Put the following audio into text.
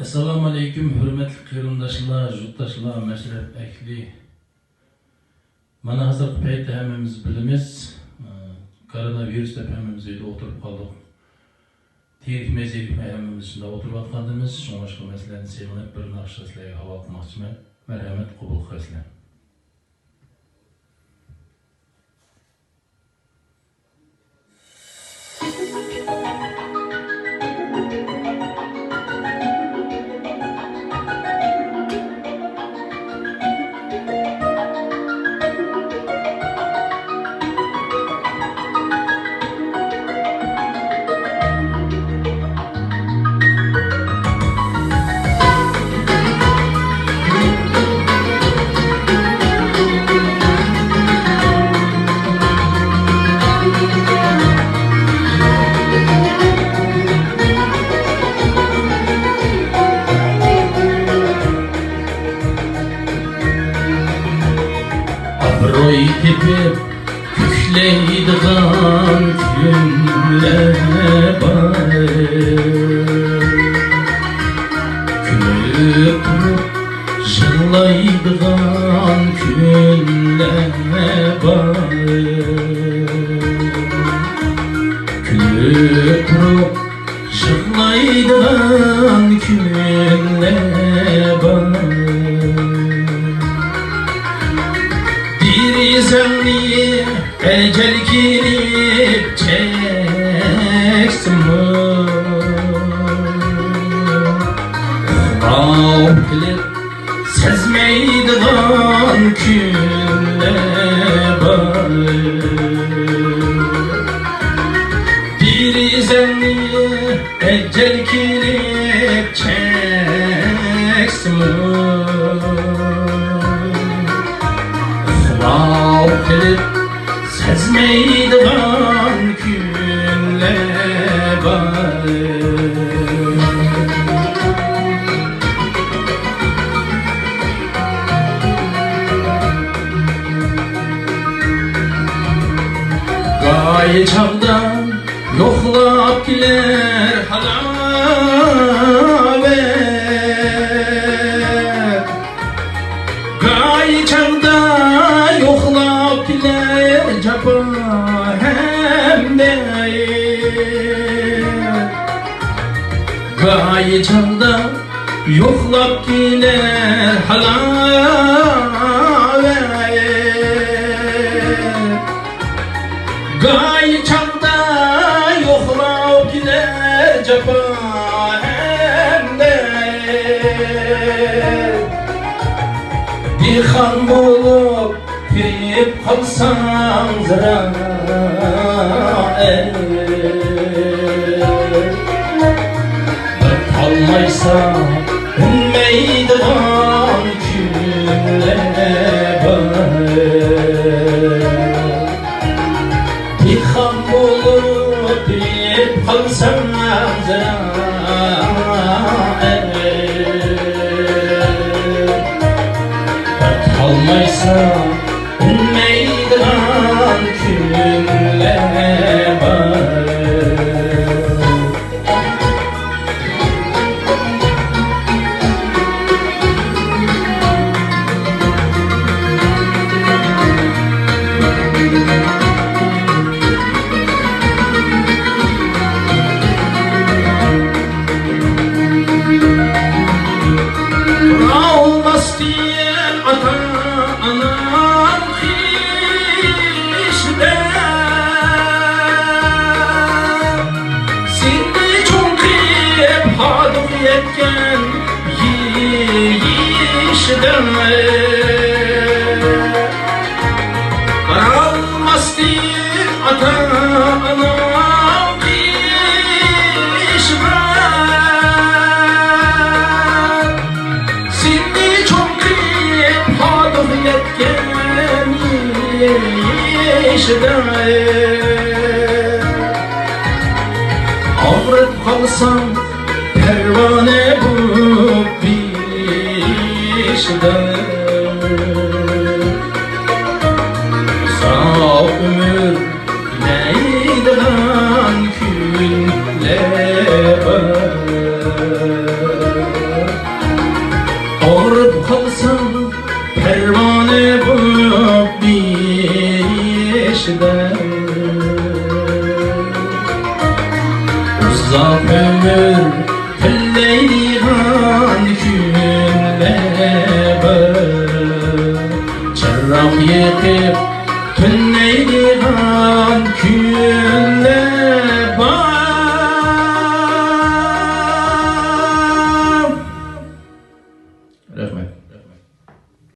Assalamu alaikum, hürmetli kıyırımdaşlar, yurttaşlar, meşrep ehli. Mana hazır peyte hemimiz bilimiz, koronavirüs dep hemimiz uyda oturup kaldık. Tirik mezirik hemimiz içinde oturup atkandımız, şoň başka meseleni sevinip bir nakşa sizlerge hava kılmakçı merhamet kubul kılsın. Roy tepip kükleydiğen günler var. Külüp jırlaydiğen günler var. Külüp jırlaydiğen günler var. Dirizenliğe ecel girip çeksin mi? Rahmet sezmeydiğen günler var. Dirizenliğe ecel girip çeksin mi? Rahmet sezmeydiğen günler var. Gaye çağdan yoklap giler halavet. Gaye çağdan yoklap giler capa hem de. Gaye çağdan yoklap giler halavet. Gaye çağda yoklap gider capa hem de. Bir han bolup pirip kalsan zira kalmaysa ünmeydiğen günler var. Bir han bolup pirip kalsan zira kalmaysa ünmeydiğen günler var. Olmaz diyen ata-anam hişde. Sindi çonkip hadık yetken yiyişde. Olmaz diyen ata-anam hişde. Sindi çonkip hadık yetken yiyişde. Ağrıp kalsam pervane bu bişde. Sağ ömür neydiğen günler var. olsun pervane bulup bir işte. Uzak ömür